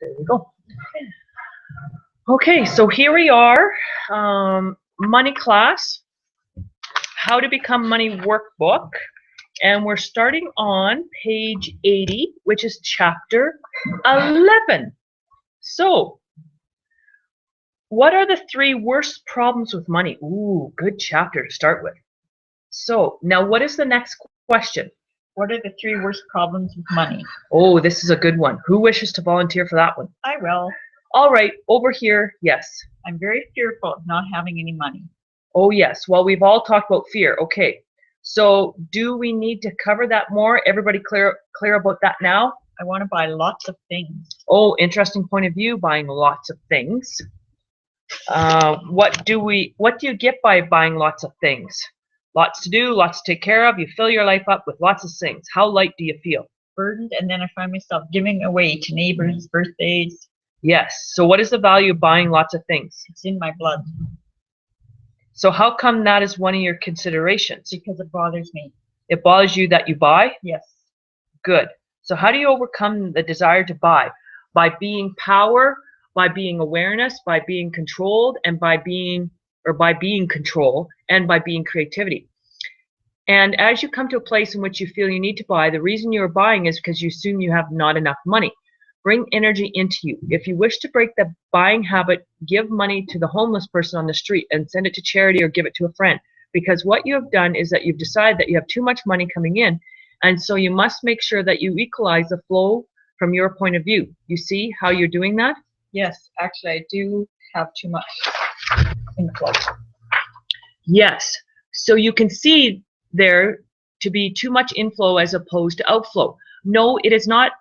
There we go. Okay, so here we are, money class, how to become money workbook, and we're starting on page 80, which is chapter 11. So, what are the 3 worst problems with money? Ooh, good chapter to start with. So, now what is the next question? What are the 3 worst problems with money? Oh, this is a good one. Who wishes to volunteer for that one? I will. All right, over here, yes. I'm very fearful of not having any money. Oh, yes. Well, we've all talked about fear. Okay. So, do we need to cover that more? Everybody clear about that now? I want to buy lots of things. Oh, interesting point of view, buying lots of things. What do you get by buying lots of things? Lots to do, lots to take care of. You fill your life up with lots of things. How light do you feel? Burdened, and then I find myself giving away to neighbors' birthdays. Yes. So what is the value of buying lots of things? It's in my blood. So how come that is one of your considerations? Because it bothers me. It bothers you that you buy? Yes. Good. So how do you overcome the desire to buy? By being power, by being awareness, by being controlled, and by being control, and by being creativity. And as you come to a place in which you feel you need to buy, the reason you're buying is because you assume you have not enough money. Bring energy into you. If you wish to break the buying habit, give money to the homeless person on the street and send it to charity or give it to a friend. Because what you have done is that you've decided that you have too much money coming in, and so you must make sure that you equalize the flow from your point of view. You see how you're doing that? Yes, actually I do have too much inflow. Yes. So you can see there to be too much inflow as opposed to outflow. No, it is not.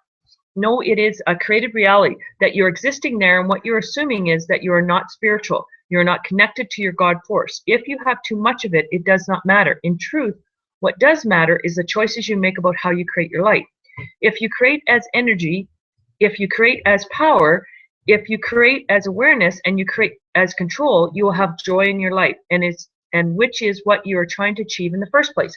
No, it is a created reality that you're existing there, and what you're assuming is that you are not spiritual. You're not connected to your God force. If you have too much of it, it does not matter. In truth, what does matter is the choices you make about how you create your life. If you create as energy, if you create as power, if you create as awareness, and you create as control, you will have joy in your life, and which is what you are trying to achieve in the first place.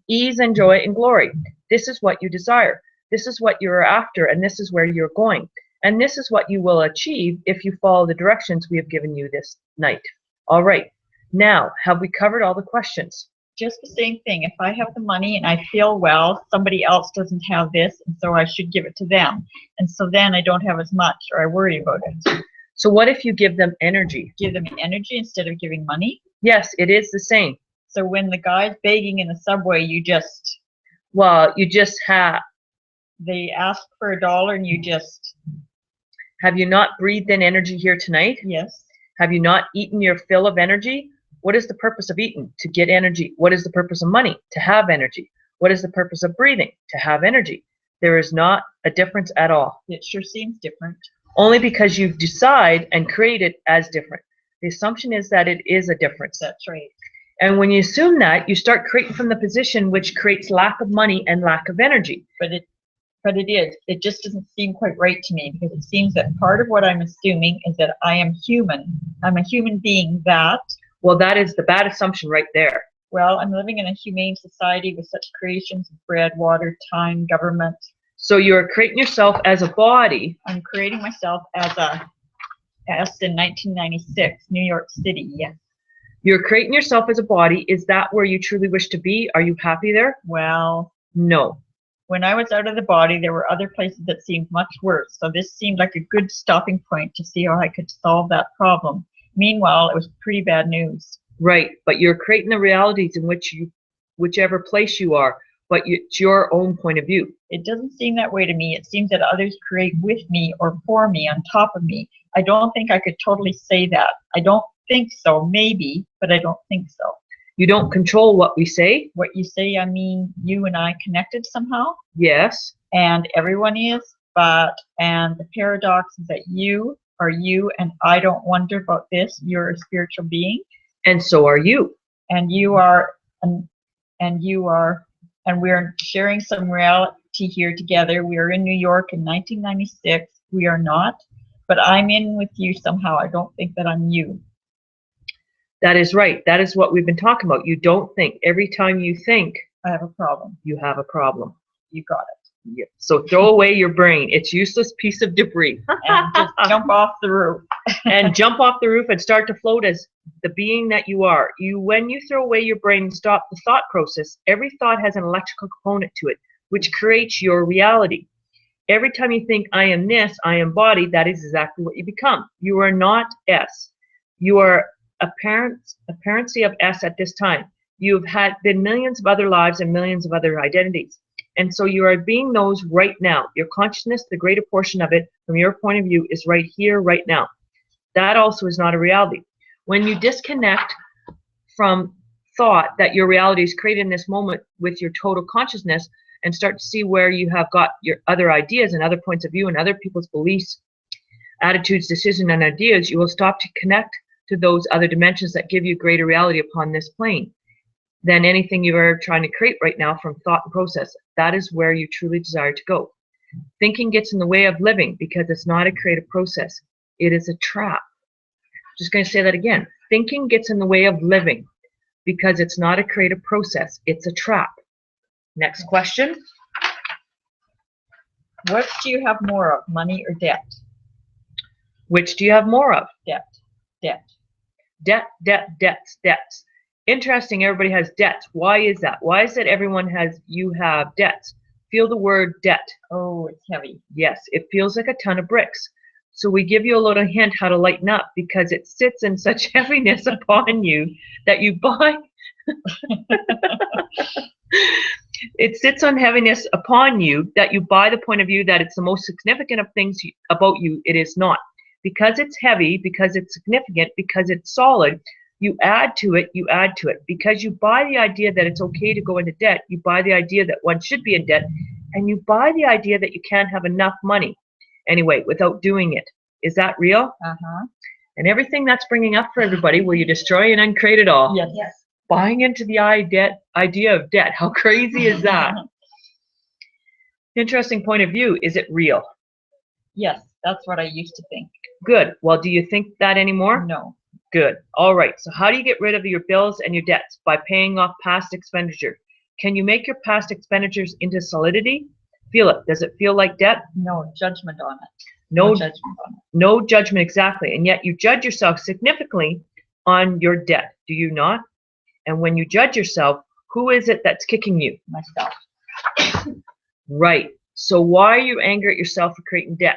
Ease and joy and glory. This is what you desire. This is what you're after, and this is where you're going. And this is what you will achieve if you follow the directions we have given you this night. All right. Now, have we covered all the questions? Just the same thing. If I have the money and I feel well, somebody else doesn't have this, and so I should give it to them. And so then I don't have as much, or I worry about it. So what if you give them energy? Give them energy instead of giving money? Yes, it is the same. So when the guy's begging in the subway, you just have. They ask for $1 and you just... Have you not breathed in energy here tonight? Yes. Have you not eaten your fill of energy? What is the purpose of eating? To get energy. What is the purpose of money? To have energy. What is the purpose of breathing? To have energy. There is not a difference at all. It sure seems different. Only because you decide and create it as different. The assumption is that it is a difference. That's right. And when you assume that, you start creating from the position which creates lack of money and lack of energy. But it just doesn't seem quite right to me, because it seems that part of what I'm assuming is that I am human. I'm a human being that... Well, that is the bad assumption right there. Well, I'm living in a humane society with such creations of bread, water, time, government. So you're creating yourself as a body. I'm creating myself as in 1996, New York City, yes. You're creating yourself as a body. Is that where you truly wish to be? Are you happy there? Well, no. When I was out of the body, there were other places that seemed much worse. So this seemed like a good stopping point to see how I could solve that problem. Meanwhile, it was pretty bad news. Right, but you're creating the realities in whichever place you are, but it's your own point of view. It doesn't seem that way to me. It seems that others create with me or for me, on top of me. I don't think I could totally say that. I don't think so, maybe, but I don't think so. You don't control what we say? What you say, I mean, you and I connected somehow? Yes. And everyone is, and the paradox is that you are you, and I don't wonder about this. You're a spiritual being. And so are you. And you are, and we're sharing some reality here together. We are in New York in 1996. We are not, but I'm in with you somehow. I don't think that I'm you. That is right. That is what we've been talking about. You don't think. Every time you think, I have a problem. You have a problem. You got it. Yeah. So throw away your brain. It's useless piece of debris. And just jump off the roof. And jump off the roof and start to float as the being that you are. When you throw away your brain and stop the thought process, every thought has an electrical component to it, which creates your reality. Every time you think, I am this, I am body, that is exactly what you become. You are not S. You are apparency of S at this time. You've been millions of other lives and millions of other identities. And so you are being those right now. Your consciousness, the greater portion of it, from your point of view, is right here, right now. That also is not a reality. When you disconnect from thought that your reality is created in this moment with your total consciousness and start to see where you have got your other ideas and other points of view and other people's beliefs, attitudes, decisions, and ideas, you will stop to connect to those other dimensions that give you greater reality upon this plane than anything you are trying to create right now from thought and process. That is where you truly desire to go. Thinking gets in the way of living because it's not a creative process. It is a trap. Just going to say that again. Thinking gets in the way of living because it's not a creative process. It's a trap. Next question. What do you have more of, money or debt? Which do you have more of? Debt. Debt. Debt, debt, debts, debts. Interesting, everybody has debts. Why is that? Why is it you have debts? Feel the word debt. Oh, it's heavy. Yes, it feels like a ton of bricks. So we give you a little hint how to lighten up because it sits in such heaviness upon you that you buy. It sits on heaviness upon you that you buy the point of view that it's the most significant of things about you. It is not. Because it's heavy, because it's significant, because it's solid, you add to it, you add to it. Because you buy the idea that it's okay to go into debt, you buy the idea that one should be in debt, and you buy the idea that you can't have enough money anyway without doing it. Is that real? Uh-huh. And everything that's bringing up for everybody, will you destroy and uncreate it all? Yes. Yes. Buying into the idea of debt. How crazy is that? Interesting point of view. Is it real? Yes, that's what I used to think. Good. Well, do you think that anymore? No. Good. All right. So how do you get rid of your bills and your debts? By paying off past expenditure. Can you make your past expenditures into solidity? Feel it. Does it feel like debt? No judgment on it. No judgment on it. No judgment, exactly. And yet you judge yourself significantly on your debt. Do you not? And when you judge yourself, who is it that's kicking you? Myself. Right. So why are you angry at yourself for creating debt?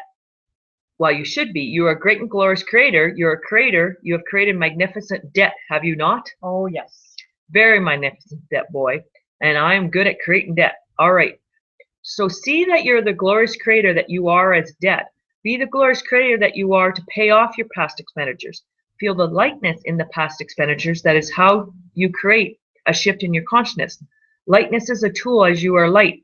Well, you should be. You are a great and glorious creator. You're a creator. You have created magnificent debt, have you not? Oh, yes. Very magnificent debt, boy. And I am good at creating debt. All right. So see that you're the glorious creator that you are as debt. Be the glorious creator that you are to pay off your past expenditures. Feel the lightness in the past expenditures. That is how you create a shift in your consciousness. Lightness is a tool as you are light.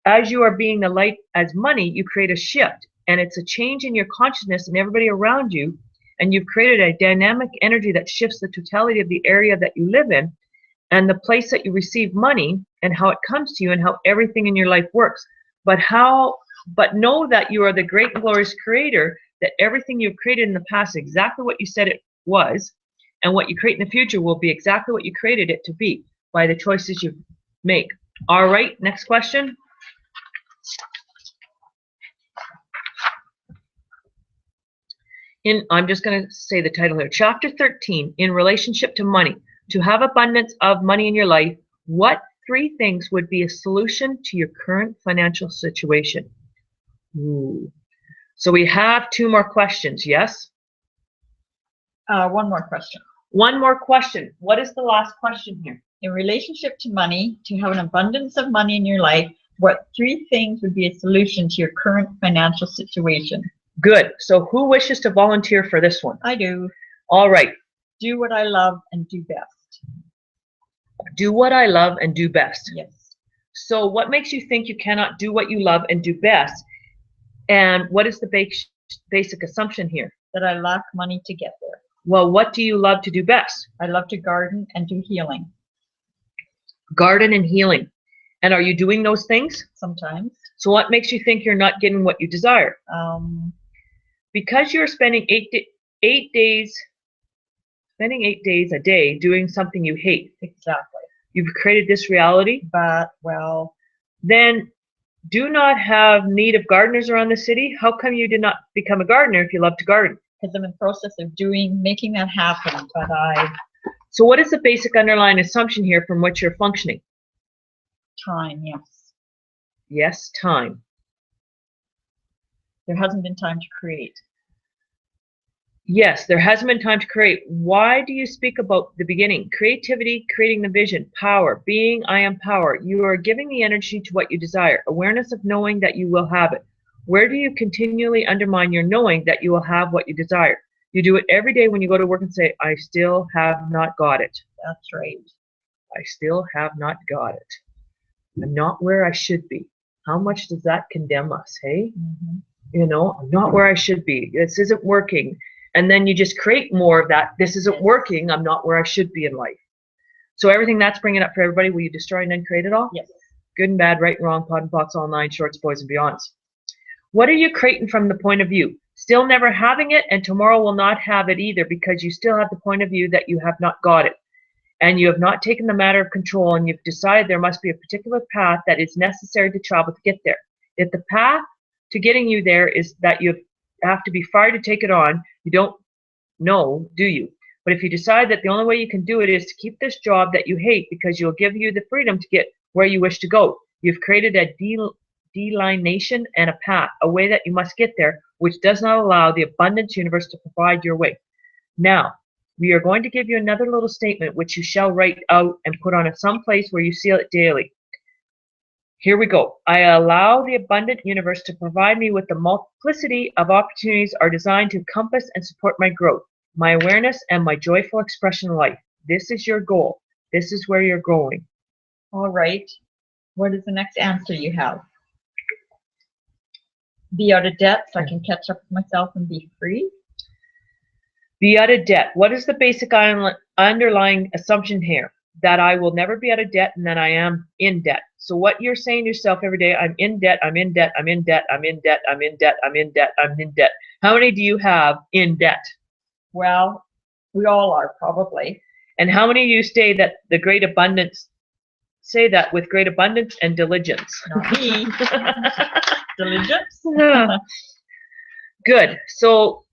As you are being the light as money, you create a shift. And it's a change in your consciousness and everybody around you. And you've created a dynamic energy that shifts the totality of the area that you live in and the place that you receive money and how it comes to you and how everything in your life works. But know that you are the great and glorious creator, that everything you've created in the past is exactly what you said it was, and what you create in the future will be exactly what you created it to be by the choices you make. All right, next question. I'm just going to say the title here. Chapter 13, in relationship to money. To have abundance of money in your life, what 3 things would be a solution to your current financial situation? Ooh. So we have 2 more questions, yes? One more question. One more question. What is the last question here? In relationship to money, to have an abundance of money in your life, what 3 things would be a solution to your current financial situation? Good. So who wishes to volunteer for this one? I do. All right. Do what I love and do best. Do what I love and do best. Yes. So what makes you think you cannot do what you love and do best? And what is the basic assumption here? That I lack money to get there. Well, what do you love to do best? I love to garden and do healing. Garden and healing. And are you doing those things? Sometimes. So what makes you think you're not getting what you desire? Because you're spending 8 days a day doing something you hate. Exactly. You've created this reality. But, well. Then Do not have need of gardeners around the city. How come you did not become a gardener if you love to garden? Because I'm in the process of making that happen, but So what is the basic underlying assumption here from which you're functioning? time, yes. Yes, time. There hasn't been time to create. Yes, there hasn't been time to create. Why do you speak about the beginning? Creativity, creating the vision, power, being, I am power. You are giving the energy to what you desire, awareness of knowing that you will have it. Where do you continually undermine your knowing that you will have what you desire? You do it every day when you go to work and say, I still have not got it. That's right. I still have not got it. I'm not where I should be. How much does that condemn us, hey? Mm-hmm. You know, I'm not where I should be. This isn't working. And then you just create more of that. This isn't working. I'm not where I should be in life. So everything that's bringing up for everybody, will you destroy and then create it all? Yes. Good and bad, right and wrong, pot and pots, all nine, shorts, boys, and beyonds. What are you creating from the point of view? Still never having it, and tomorrow will not have it either, because you still have the point of view that you have not got it. And you have not taken the matter of control, and you've decided there must be a particular path that is necessary to travel to get there. If the path to getting you there is that you have to be fired to take it on, you don't know, do you? But if you decide that the only way you can do it is to keep this job that you hate because you'll give you the freedom to get where you wish to go, you've created a delineation and a path, a way that you must get there, which does not allow the abundance universe to provide your way. Now, we are going to give you another little statement which you shall write out and put on some place where you see it daily. Here we go. I allow the abundant universe to provide me with the multiplicity of opportunities are designed to compass and support my growth, my awareness, and my joyful expression of life. This is your goal. This is where you're going. All right. What is the next answer you have? Be out of debt so I can catch up with myself and be free. Be out of debt. What is the basic underlying assumption here? That I will never be out of debt and that I am in debt. So what you're saying to yourself every day, I'm in debt, I'm in debt, I'm in debt, I'm in debt, I'm in debt, I'm in debt, I'm in debt. How many do you have in debt? Well, we all are probably. And how many of you say that the great abundance, say that with great abundance and diligence? Not me. Diligence? Good. So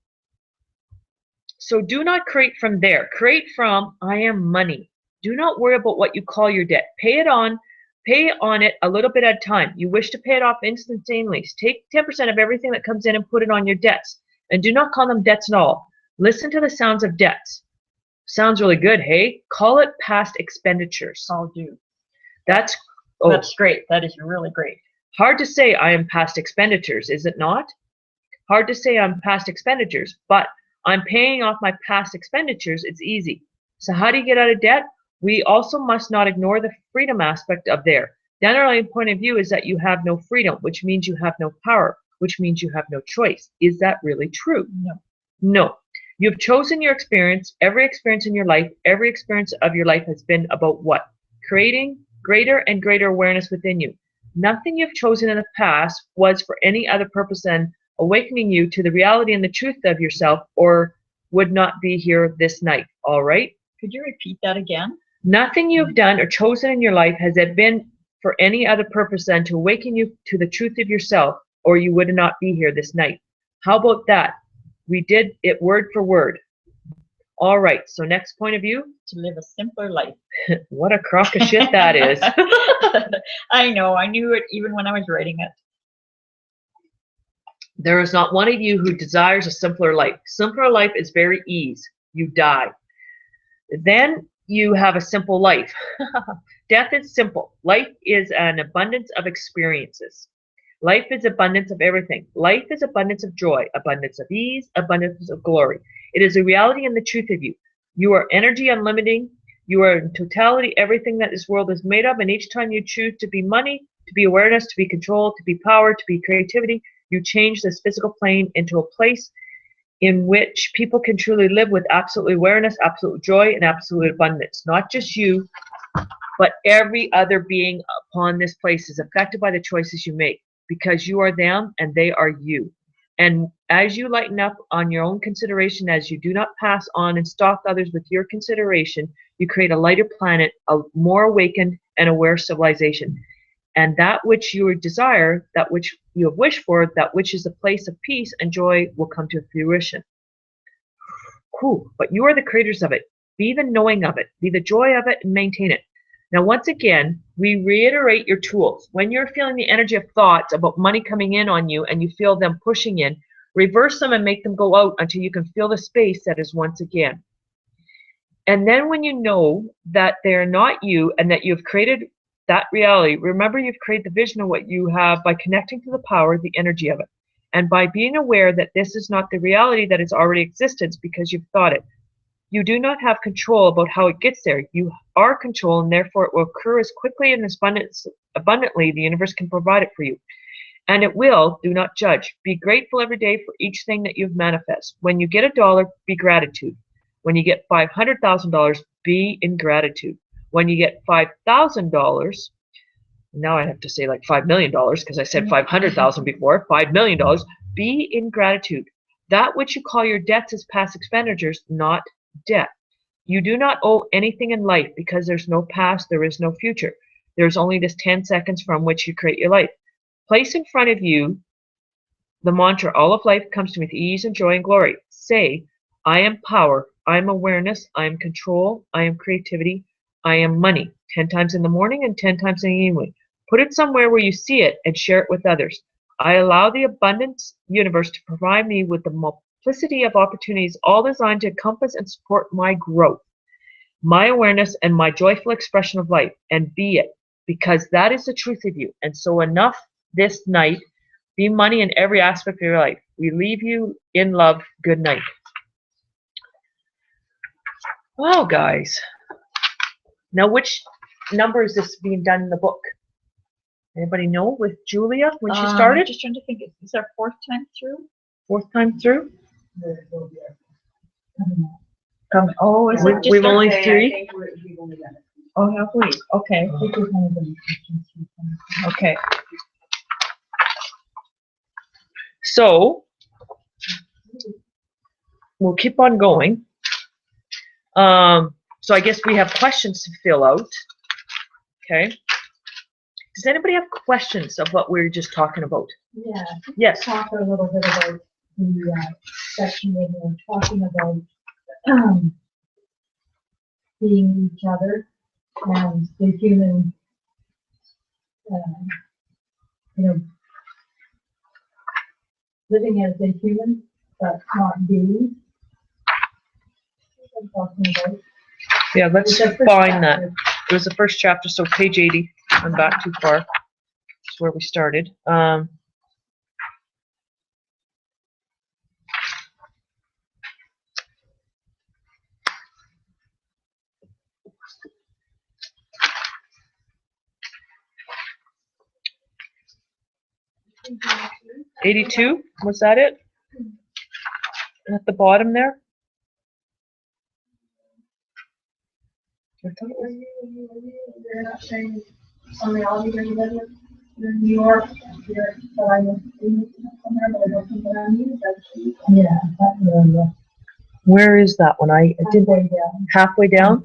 do not create from there. Create from I am money. Do not worry about what you call your debt. Pay on it a little bit at a time. You wish to pay it off instantaneously. Take 10% of everything that comes in and put it on your debts. And do not call them debts at all. Listen to the sounds of debts. Sounds really good, hey? Call it past expenditures. I'll do. That's great. That is really great. Hard to say I am past expenditures, is it not? Hard to say I'm past expenditures, but I'm paying off my past expenditures. It's easy. So how do you get out of debt? We also must not ignore the freedom aspect of there. The underlying point of view is that you have no freedom, which means you have no power, which means you have no choice. Is that really true? No. No. You've chosen your experience. Every experience in your life, every experience of your life has been about what? Creating greater and greater awareness within you. Nothing you've chosen in the past was for any other purpose than awakening you to the reality and the truth of yourself, or would not be here this night. All right? Could you repeat that again? Nothing you've done or chosen in your life has been for any other purpose than to awaken you to the truth of yourself, or you would not be here this night. How about that? We did it word for word. All right, so next point of view? To live a simpler life. What a crock of shit that is. I know, I knew it even when I was writing it. There is not one of you who desires a simpler life. Simpler life is very easy. You die. Then you have a simple life. Death is simple. Life is an abundance of experiences. Life is abundance of everything. Life is abundance of joy, abundance of ease, abundance of glory. It is a reality and the truth of you. You are energy unlimited. You are in totality everything that this world is made of, and each time you choose to be money, to be awareness, to be control, to be power, to be creativity, you change this physical plane into a place in which people can truly live with absolute awareness, absolute joy, and absolute abundance. Not just you, but every other being upon this place is affected by the choices you make, because you are them and they are you. And as you lighten up on your own consideration, as you do not pass on and stalk others with your consideration, you create a lighter planet, a more awakened and aware civilization. And that which you desire, that which you have wished for, that which is a place of peace and joy will come to fruition. Cool. But you are the creators of it. Be the knowing of it. Be the joy of it and maintain it. Now, once again, we reiterate your tools. When you're feeling the energy of thoughts about money coming in on you and you feel them pushing in, reverse them and make them go out until you can feel the space that is once again. And then when you know that they're not you and that you've created that reality, remember you've created the vision of what you have by connecting to the power, the energy of it. And by being aware that this is not the reality that is already existence because you've thought it. You do not have control about how it gets there. You are control, and therefore it will occur as quickly and as abundantly the universe can provide it for you. And it will. Do not judge. Be grateful every day for each thing that you've manifest. When you get $1, be gratitude. When you get $500,000, be in gratitude. When you get $5,000, now I have to say like $5 million because I said 500,000 before, $5 million, be in gratitude. That which you call your debts is past expenditures, not debt. You do not owe anything in life because there's no past, there is no future. There's only this 10 seconds from which you create your life. Place in front of you the mantra, all of life comes to me with ease and joy and glory. Say, I am power, I am awareness, I am control, I am creativity, I am money. 10 times in the morning and 10 times in the evening. Put it somewhere where you see it and share it with others. I allow the abundance universe to provide me with the multiplicity of opportunities, all designed to encompass and support my growth, my awareness, and my joyful expression of life. And be it, because that is the truth of you. And so enough this night. Be money in every aspect of your life. We leave you in love. Good night. Well, guys. Now, which number is this being done in the book? Anybody know with Julia when she started? I'm just trying to think. Is our 4th time through? 4th time through? Coming. Oh, is it just We've only 3? Oh, have we? Okay. Okay. So, we'll keep on going. So I guess we have questions to fill out. Okay. Does anybody have questions of what we were just talking about? Yeah. Yes. Talk a little bit about the section where we're talking about being each other and the human, living as a human, but not being. I'm talking about. Yeah, let's find that. It was the first chapter, so page 80. I'm back too far. That's where we started. 82, was that it? At the bottom there? I thought it was. You're not saying some reality where you live in New York, but I was somewhere, but I don't think that I need it. Yeah, that area. Where is that one? I did Halfway down. halfway down.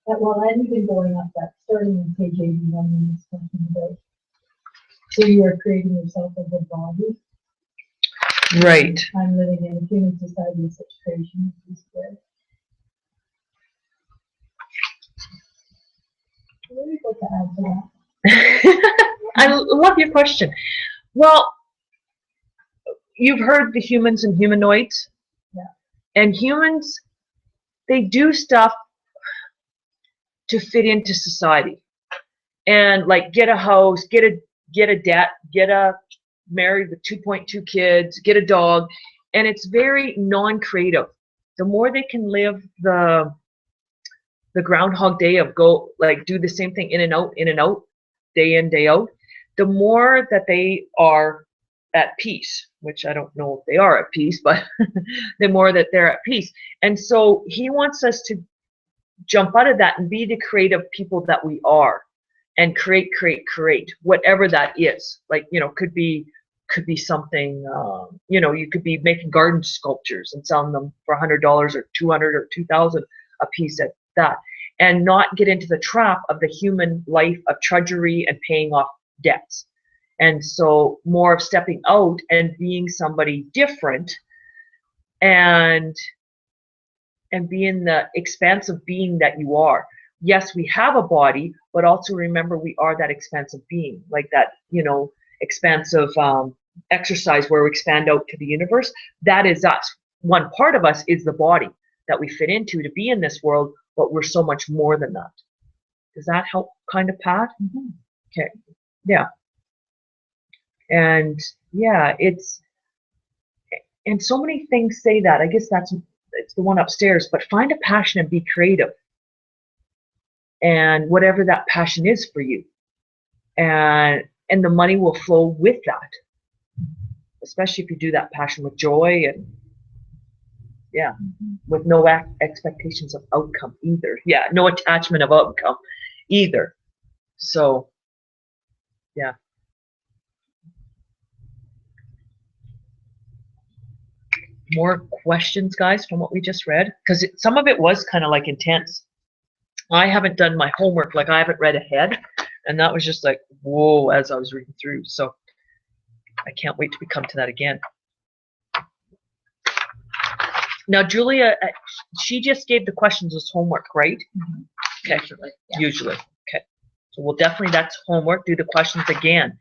Well, I hadn't been going up that, starting on page 81 when it's talking about. So you are creating yourself as a body. Right. I'm living in a human society of such creation. What are you going to add to that? I love your question. Well, you've heard the humans and humanoids. Yeah. And humans, they do stuff to fit into society. And like get a house, get a debt, married with 2.2 kids, get a dog. And it's very non-creative. The more they can live the Groundhog Day of go, like do the same thing in and out, day in, day out, the more that they are at peace, which I don't know if they are at peace, but the more that they're at peace. And so he wants us to jump out of that and be the creative people that we are and create, whatever that is. Like, could be something, you could be making garden sculptures and selling them for $100 or $200 or $2,000 a piece at that. and not get into the trap of the human life of drudgery and paying off debts. And so more of stepping out and being somebody different, and being the expansive being that you are. Yes, we have a body, but also remember we are that expansive being, like that, expansive exercise where we expand out to the universe. That is us. One part of us is the body that we fit into to be in this world, but we're so much more than that. Does that help kind of, Pat? Mm-hmm. Okay. Yeah. And yeah, and so many things say that. I guess it's the one upstairs, but find a passion and be creative. And whatever that passion is for you. And the money will flow with that. Especially if you do that passion with joy and with no expectations of outcome either. Yeah, no attachment of outcome either. So, yeah. More questions, guys, from what we just read? Because some of it was kind of like intense. I haven't done my homework, like I haven't read ahead, and that was just like, whoa, as I was reading through. So I can't wait till we come to that again. Now, Julia, she just gave the questions as homework, right? Mm-hmm. Okay, usually. Okay, so we'll definitely, that's homework, do the questions again.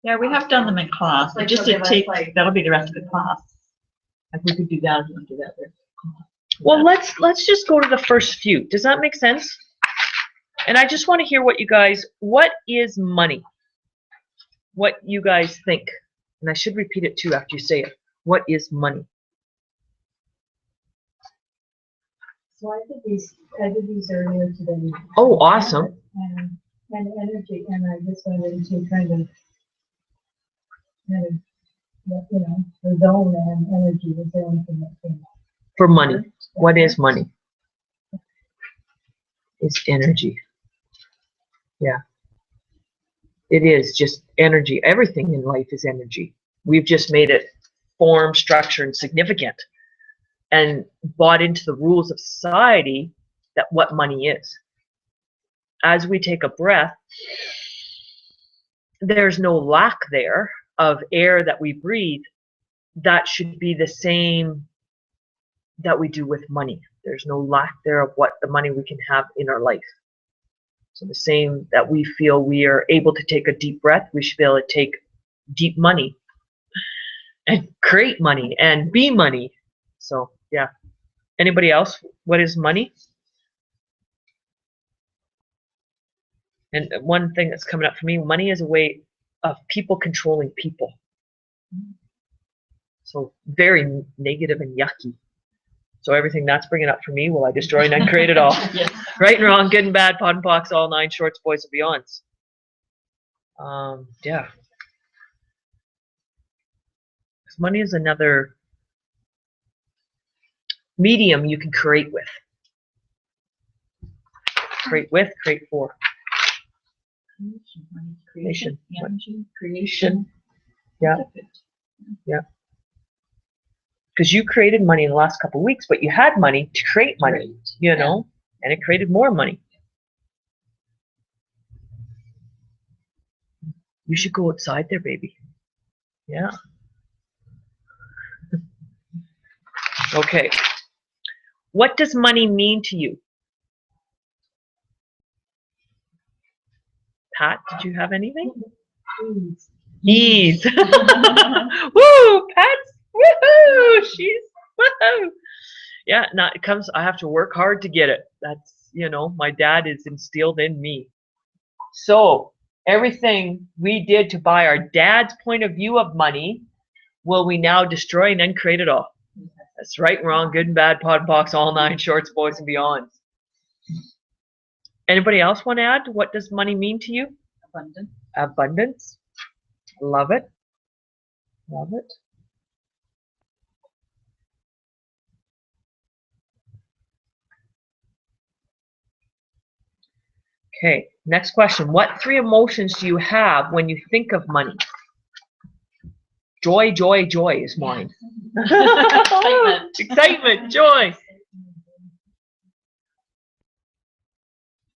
Yeah, we have done them in class. But just to take, that'll be the rest of the class. Like we could do that and do that there. Well, let's just go to the first few. Does that make sense? And I just want to hear what is money? What you guys think. And I should repeat it too after you say it. What is money? So I did these earlier today. Oh, awesome. And energy, and I just went into kind of, the zone and energy was the only thing that came up. For money. What is money? It's energy. Yeah. It is just energy. Everything in life is energy. We've just made it form, structure, and significant, and bought into the rules of society that what money is. As we take a breath, there's no lack there of air that we breathe. That should be the same that we do with money. There's no lack there of what the money we can have in our life. So the same that we feel we are able to take a deep breath, we should be able to take deep money and create money and be money. So yeah. Anybody else? What is money? And one thing that's coming up for me, money is a way of people controlling people. So very negative and yucky. So everything that's bringing up for me, will I destroy and uncreate it all? Yes. Right and wrong, good and bad, pot and pox, all nine shorts, boys and beyonds. Yeah. Money is another medium you can create with. Create with, create for. Creation. Energy, creation. Yeah. Yeah. Because you created money in the last couple of weeks, but you had money to create money, Right. you know, and it created more money. You should go outside there, baby. Yeah. Okay. What does money mean to you? Pat, did you have anything? Ease. Woo! Pat's woohoo! She's woohoo! Yeah, it comes, I have to work hard to get it. That's, my dad is instilled in me. So, everything we did to buy our dad's point of view of money, will we now destroy and then create it all? That's right and wrong, good and bad, pot and pox, all nine shorts, boys and beyonds. Anybody else want to add? What does money mean to you? Abundance. Abundance. Love it. Love it. Okay, next question. What three emotions do you have when you think of money? Joy, joy, joy is mine. Excitement. Excitement, joy.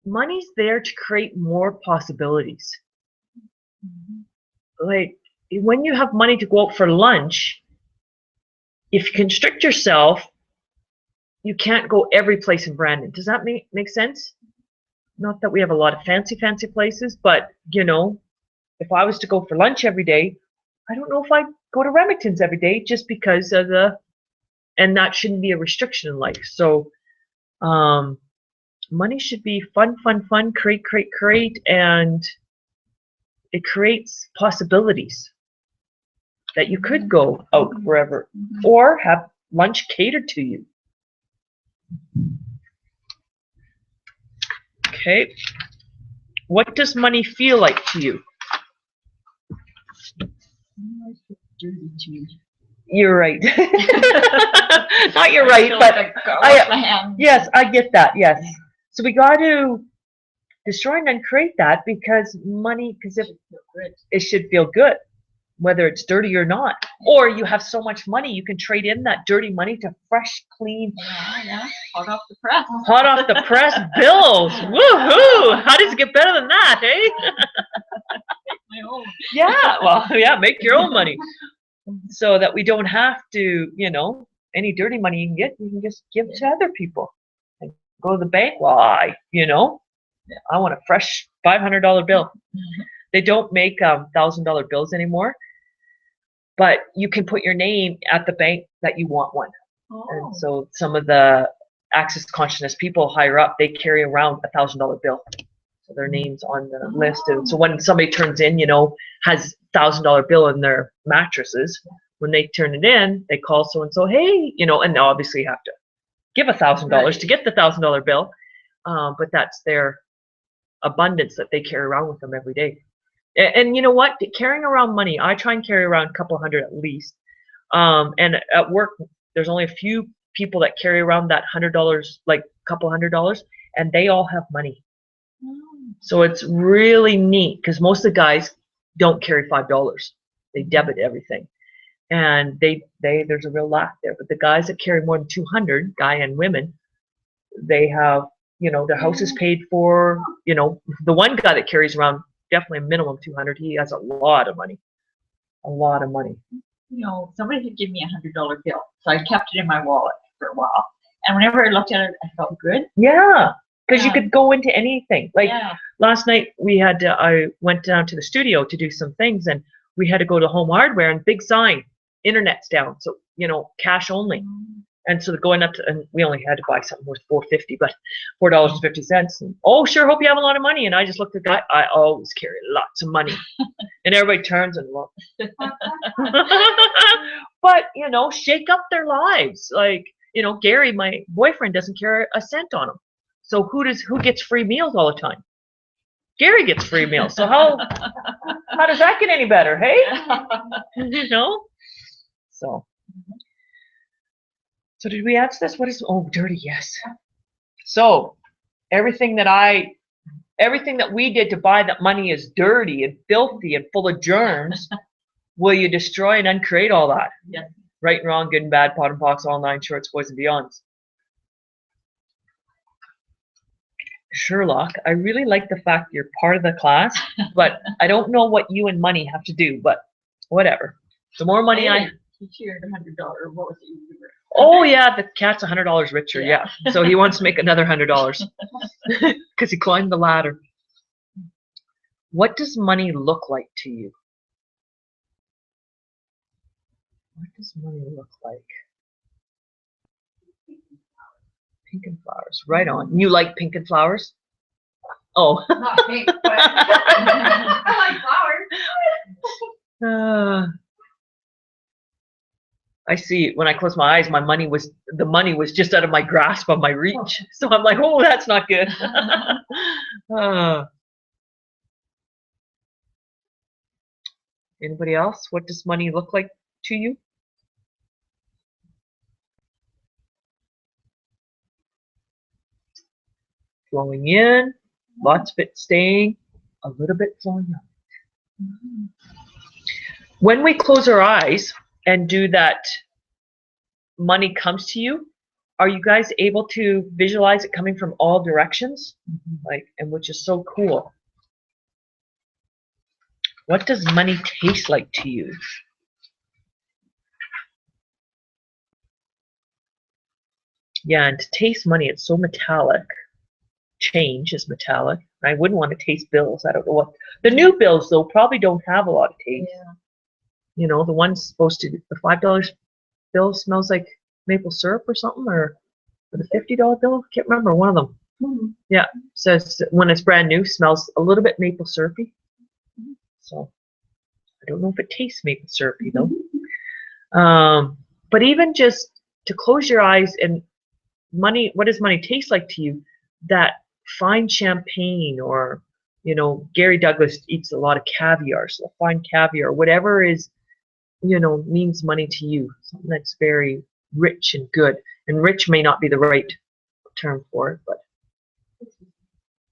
money's there to create more possibilities. Like when you have money to go out for lunch, if you constrict yourself, you can't go every place in Brandon. Does that make sense? Not that we have a lot of fancy places, but you know, if I was to go for lunch every day, I don't know if I'd go to Remington's every day just because of and that shouldn't be a restriction in life. So money should be fun, create, and it creates possibilities that you could go out wherever or have lunch catered to you. Okay. What does money feel like to you? Dirty to me. You're right. Not you're right, but yes, I get that. Yes. So we got to destroy and uncreate that because money, because if it should feel good, whether it's dirty or not. Or you have so much money, you can trade in that dirty money to fresh, clean. Yeah. Hot off the press. Hot off the press bills. Woohoo! How does it get better than that, eh? My own. Yeah. Well, yeah. Make your own money, so that we don't have to, you know, any dirty money you can get, you can just give to other people. And go to the bank. Well, I want a fresh $500 bill. They don't make $1,000 bills anymore, but you can put your name at the bank that you want one. Oh. And so some of the access consciousness people higher up, they carry around $1,000 bill. So their name's on the list. And so when somebody turns in, you know, has $1,000 bill in their mattresses, when they turn it in, they call so and so, hey, you know, and obviously you have to give $1,000 to get the $1,000 bill, but that's their abundance that they carry around with them every day. And you know what? Carrying around money, I try and carry around a couple hundred at least. And at work, there's only a few people that carry around that $100, like a couple $100, and they all have money. So it's really neat because most of the guys don't carry $5. They debit everything, and there's a real lack there. But the guys that carry more than 200, guy and women, they have, you know, their house is paid for. You know, the one guy that carries around definitely a minimum 200, he has a lot of money. A lot of money. You know, somebody had given me a $100 bill, so I kept it in my wallet for a while. And whenever I looked at it, I felt good. Yeah, because you could go into anything. Like Yeah. last night, I went down to the studio to do some things, and we had to go to Home Hardware, and big sign, internet's down, so you know, cash only. And so going up to, and we only had to buy something worth $4.50, but $4.50. And, oh, sure, hope you have a lot of money. And I just looked at the guy. I always carry lots of money, and everybody turns and looks. But you know, shake up their lives. Like, you know, Gary, my boyfriend, doesn't carry a cent on him. So who gets free meals all the time? Gary gets free meals. So how does that get any better? Hey, you know. So did we answer this? What is, oh, dirty, yes. So everything that we did to buy that money is dirty and filthy and full of germs. Will you destroy and uncreate all that? Yes. Right and wrong, good and bad, pot and pox, all nine shorts, boys and beyonds. Sherlock, I really like the fact you're part of the class, but I don't know what you and money have to do, but whatever. The more money He shared $100. What was it? Oh yeah, the cat's $100 richer. Yeah. So he wants to make another $100 because he climbed the ladder. What does money look like to you? What does money look like? Pink and flowers. Right on. You like pink and flowers? Oh. Not pink, but I like flowers. I see. When I close my eyes, the money was just out of my grasp, of my reach. So I'm like, oh, that's not good. Anybody else? What does money look like to you? Flowing in, lots of it staying, a little bit flowing out. When we close our eyes and do that, money comes to you, are you guys able to visualize it coming from all directions? Like, and which is so cool. What does money taste like to you? Yeah, and to taste money, it's so metallic. Change is metallic. I wouldn't want to taste bills. I don't know what. The new bills, though, probably don't have a lot of taste. Yeah. You know, the one's supposed to, the $5 bill smells like maple syrup or something, or the $50 bill, can't remember, one of them. Mm-hmm. Yeah, says when it's brand new, smells a little bit maple syrupy. So, I don't know if it tastes maple syrupy, though. But even just to close your eyes and money, what does money taste like to you? That fine champagne, or, you know, Gary Douglas eats a lot of caviar, so fine caviar, whatever is, you know, means money to you, something that's very rich and good. And rich may not be the right term for it, but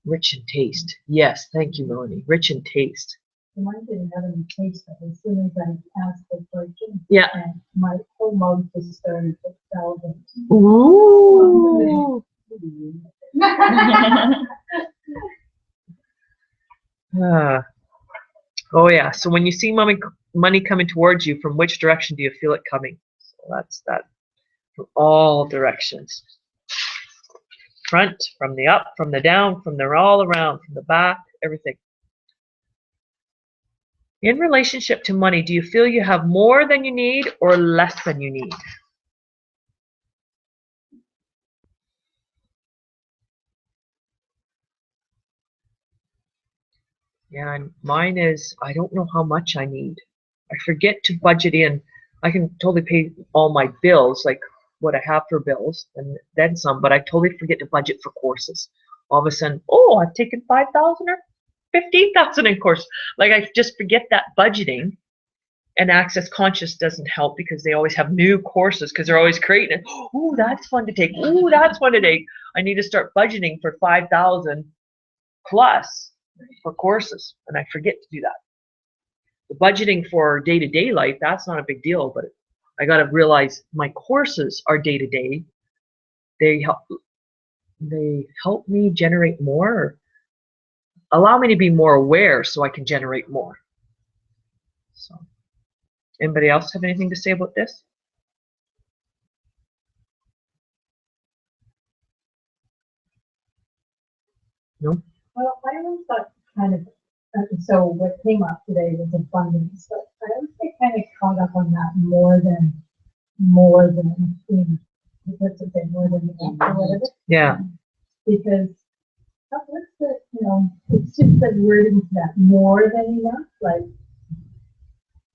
rich in taste. Yes, thank you, Melanie. Rich in taste. Mine didn't have any taste, but as soon as I asked the question, Yeah. and my whole mouth just started to salivate. Ooh. Oh yeah. So when you see money coming towards you, from which direction do you feel it coming? So that's that. From all directions. Front, from the up, from the down, from the all around, from the back, everything. In relationship to money, do you feel you have more than you need or less than you need? Yeah, and mine is, I don't know how much I need. I forget to budget in. I can totally pay all my bills, like what I have for bills, and then some, but I totally forget to budget for courses. All of a sudden, oh, I've taken 5,000 or 15,000 in course. Like, I just forget that budgeting. And Access Conscious doesn't help because they always have new courses, because they're always creating it. Ooh, that's fun to take. Ooh, that's fun to take. I need to start budgeting for 5,000 plus for courses, and I forget to do that. The budgeting for day-to-day life, that's not a big deal, but I got to realize my courses are day-to-day. They help me generate more, allow me to be more aware so I can generate more. So, anybody else have anything to say about this? No? Well, I always thought kind of, so what came up today was abundance, but I always get kind of caught up on that more than, more than enough or whatever. Yeah. Because what's the, you know, it's just the wording to that, more than enough, like,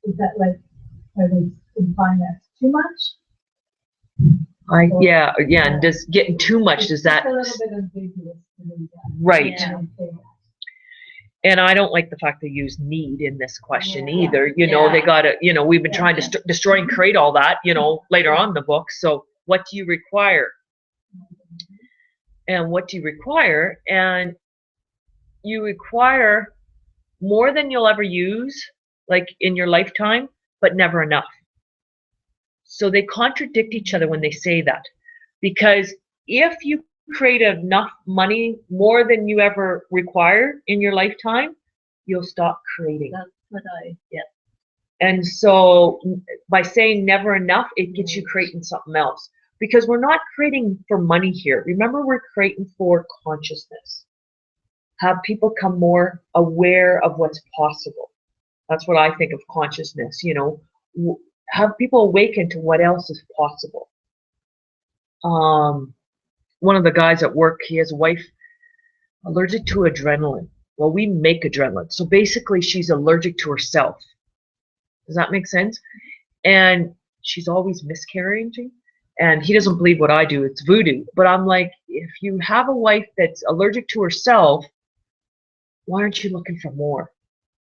is that like, are they implying that's too much? Yeah, and does getting too much, does that, It's a little bit ambiguous to me. right. Yeah. And I don't like the fact they use need in this question Yeah. either. You know, they Yeah. got to, you know, we've been Yeah. trying to destroy and create all that, you know, later on in the book. So what do you require? And what do you require? And you require more than you'll ever use, like in your lifetime, but never enough. So they contradict each other when they say that. Because if you create enough money, more than you ever require in your lifetime, you'll stop creating. That's what yeah. And so by saying never enough, it gets you creating something else. Because we're not creating for money here. Remember, we're creating for consciousness. Have people come more aware of what's possible. That's what I think of consciousness, you know. Have people awaken to what else is possible. One of the guys at work, he has a wife allergic to adrenaline. Well, we make adrenaline. So basically, she's allergic to herself. Does that make sense? And she's always miscarrying. And he doesn't believe what I do. It's voodoo. But I'm like, if you have a wife that's allergic to herself, why aren't you looking for more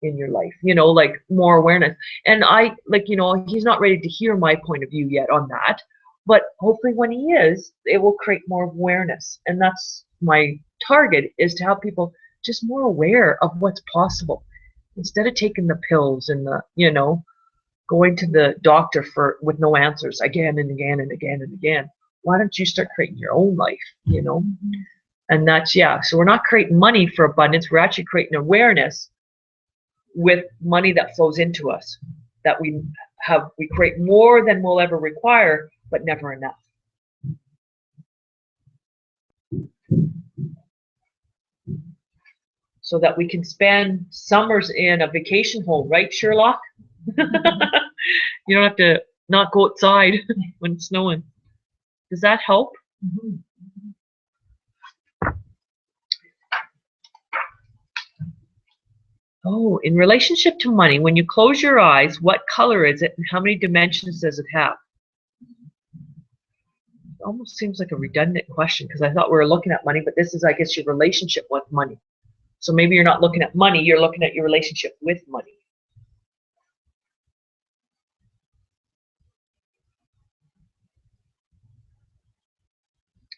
in your life? You know, like more awareness. And I, like, you know, he's not ready to hear my point of view yet on that. But hopefully when he is, it will create more awareness. And that's my target, is to have people just more aware of what's possible. Instead of taking the pills and the, you know, going to the doctor with no answers again and again and again and again. why don't you start creating your own life, you know? And that's, yeah, so we're not creating money for abundance, we're actually creating awareness with money that flows into us, that we create more than we'll ever require, but never enough. So that we can spend summers in a vacation home, right, Sherlock? You don't have to not go outside when it's snowing. Does that help? Mm-hmm. Oh, in relationship to money, when you close your eyes, what color is it and how many dimensions does it have? It almost seems like a redundant question because I thought we were looking at money, but this is, I guess, your relationship with money. So maybe you're not looking at money, you're looking at your relationship with money.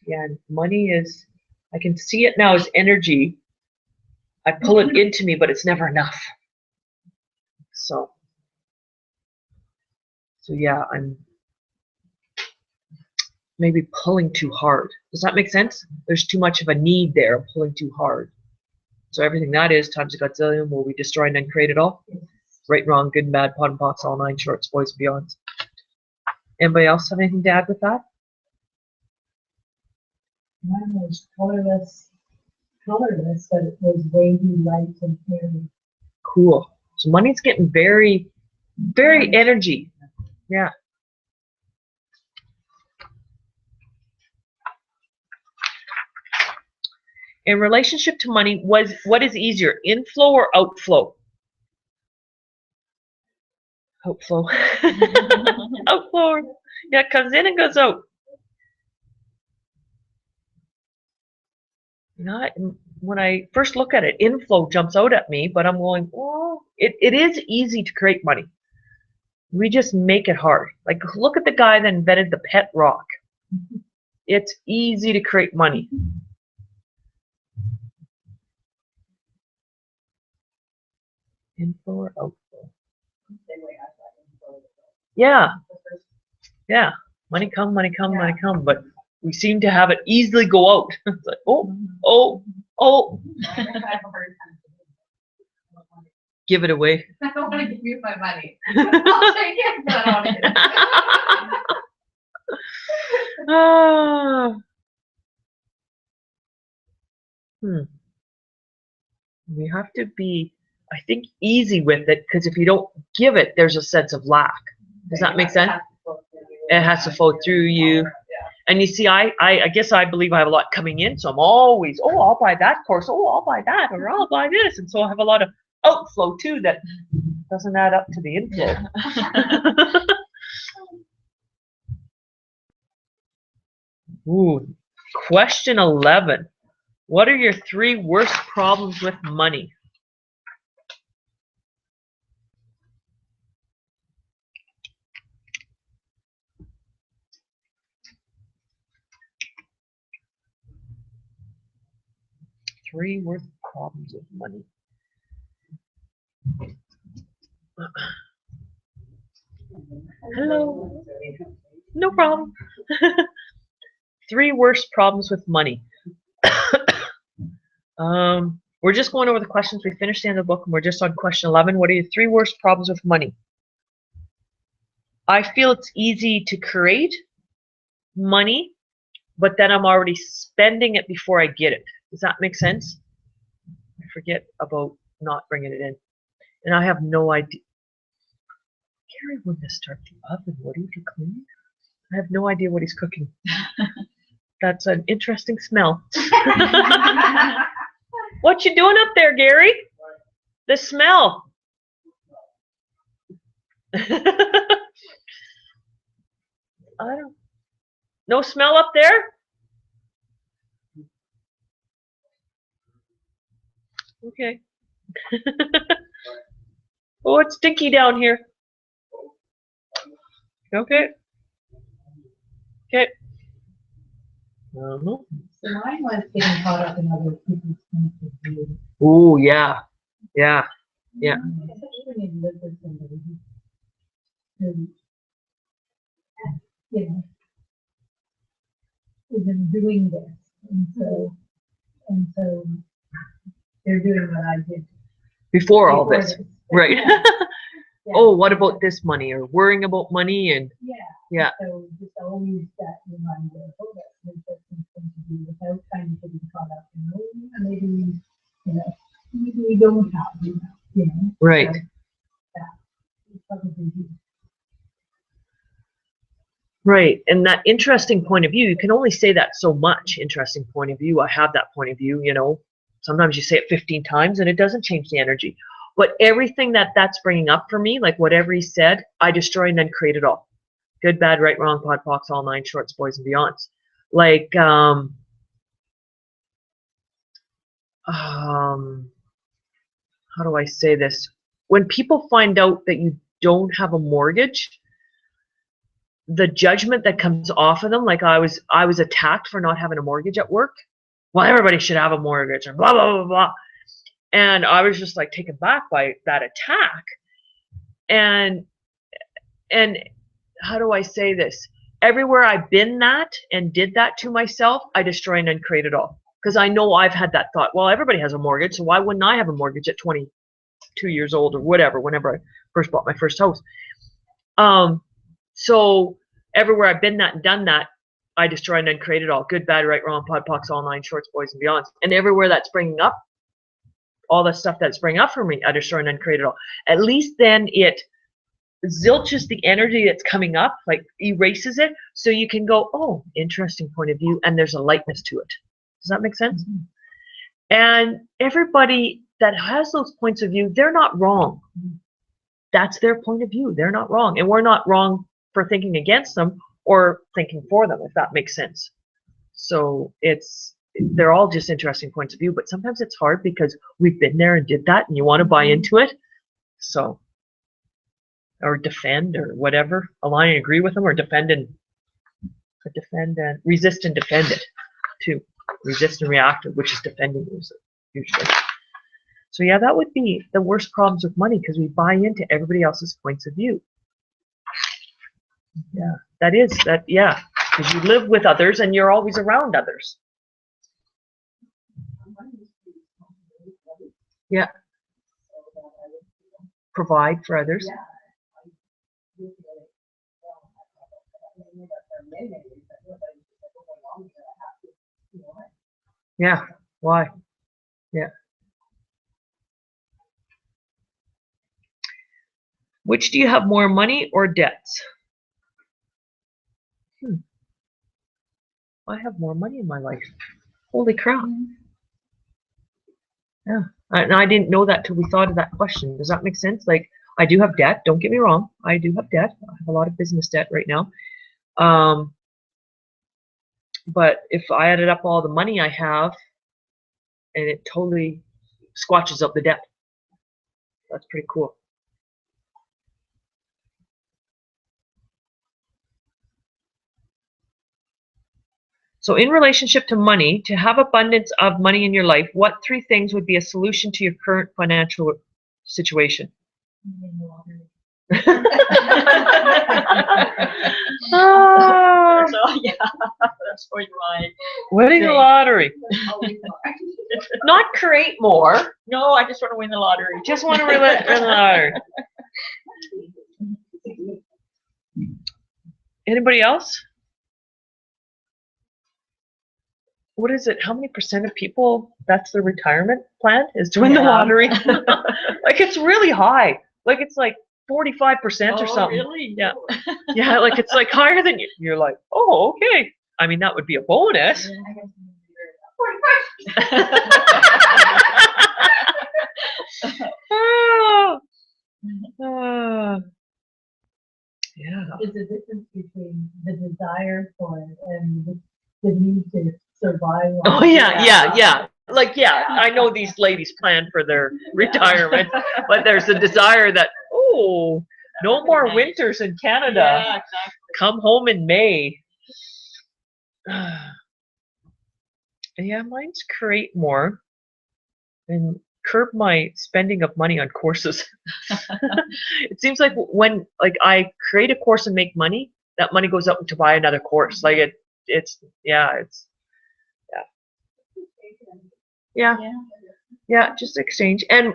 Yeah, and money is, I can see it now as energy. I pull it into me, but it's never enough. So yeah, I'm maybe pulling too hard. Does that make sense? There's too much of a need there. I'm pulling too hard. So everything that is times a godzillion, will we destroy and then create it all? Right, wrong, good and bad, pot and pots, all nine shorts, boys and beyonds. Anybody else have anything to add with that? Mine was colorless, but it was wavy, light, and airy. Cool. So money's getting very, very energy. Yeah. In relationship to money, what is easier, inflow or outflow? Outflow. Outflow. Yeah, it comes in and goes out. Not when I first look at it, inflow jumps out at me, but I'm going, oh, it is easy to create money. We just make it hard. Like, look at the guy that invented the pet rock. It's easy to create money. Inflow or outflow? Yeah. Yeah. Money come, money come, money come. But we seem to have it easily go out. It's like, oh. Give it away. I don't want to give you my money. I'll take it, but I don't want it. We have to be, I think, easy with it, because if you don't give it, there's a sense of lack. Does that make sense? It has to flow through you. And you see, I guess I believe I have a lot coming in, so I'm always, oh, I'll buy that course, oh, I'll buy that, or I'll buy this. And so I have a lot of outflow too that doesn't add up to the inflow. Ooh, question 11. What are your 3 worst problems with money? Three worst problems with money. Hello. No problem. 3 worst problems with money. We're just going over the questions. We finished the end of the book and we're just on question 11. What are your 3 worst problems with money? I feel it's easy to create money, but then I'm already spending it before I get it. Does that make sense? I forget about not bringing it in. And I have no idea. Gary wouldn't start the oven. What are you cleaning? I have no idea what he's cooking. That's an interesting smell. What you doing up there, Gary? The smell. I don't. No smell up there? Okay. Oh, it's stinky down here. Okay. Okay. So mine was getting caught up in other people's points of view. Oh, yeah. Yeah. Yeah. Especially when you live with somebody who, you know, isn't doing this, and so they're doing what I did Before all before this, this. right? Yeah. Oh, what about this money, or worrying about money, and Yeah. yeah, So just always that reminder, oh, that's an interesting thing to do without kind of getting caught up in, oh, maybe, maybe we don't have enough, right. So that is probably do. Right, and that interesting point of view, you can only say that so much. Interesting point of view, I have that point of view, sometimes you say it 15 times and it doesn't change the energy. But everything that's bringing up for me, like whatever he said, I destroy and then create it all. Good, bad, right, wrong, pod, pocs, all nine shorts, boys and beyonds. Like, how do I say this? When people find out that you don't have a mortgage, the judgment that comes off of them, like I was attacked for not having a mortgage at work. Well, everybody should have a mortgage, or blah, blah, blah, blah. And I was just like taken back by that attack. And how do I say this? Everywhere I've been that and did that to myself, I destroy and then create it all. Because I know I've had that thought, well, everybody has a mortgage, so why wouldn't I have a mortgage at 22 years old or whatever, whenever I first bought my first house? So everywhere I've been that and done that, I destroy and then create it all. Good, bad, right, wrong, pod, pocs, all nine shorts, boys and beyonds. And everywhere that's bringing up, all the stuff that's bringing up for me, I destroy and then create it all. At least then it zilches the energy that's coming up, like erases it, so you can go, oh, interesting point of view, and there's a lightness to it. Does that make sense? Mm-hmm. And everybody that has those points of view, they're not wrong. That's their point of view. They're not wrong. And we're not wrong for thinking against them or thinking for them, if that makes sense. So they're all just interesting points of view, but sometimes it's hard because we've been there and did that and you want to buy into it. So, or defend or whatever, align and agree with them, or defend and resist and defend it too. Resist and react, which is defending usually. So yeah, that would be the worst problems with money, because we buy into everybody else's points of view. Yeah, yeah, because you live with others and you're always around others. Yeah. Provide for others. Yeah. Why? Yeah. Which do you have more, money or debts? I have more money in my life. Holy crap. Yeah. And I didn't know that till we thought of that question. Does that make sense? Like, I do have debt. Don't get me wrong. I do have debt. I have a lot of business debt right now. But if I added up all the money I have, and it totally squatches up the debt. That's pretty cool. So in relationship to money, to have abundance of money in your life, what 3 things would be a solution to your current financial situation? So, yeah, that's what you want. Winning the lottery. Not create more. No, I just want to win the lottery. Just want to win the lottery. Anybody else? What is it? How many % of people, that's their retirement plan, is to win the lottery? Like, it's really high. Like, it's like 45% or something. Really? Yeah. Yeah, like it's like higher than you. You're like, oh, okay. I mean, that would be a bonus. Yeah. There's a difference between the desire for it and the need to survive. Oh, yeah. Like, yeah, I know these ladies plan for their retirement, but there's a desire that, oh, no more winters in Canada. Yeah, exactly. Come home in May. Yeah, mine's create more and curb my spending of money on courses. It seems like when I create a course and make money, that money goes up to buy another course. Like yeah, yeah, Yeah. yeah, just exchange. And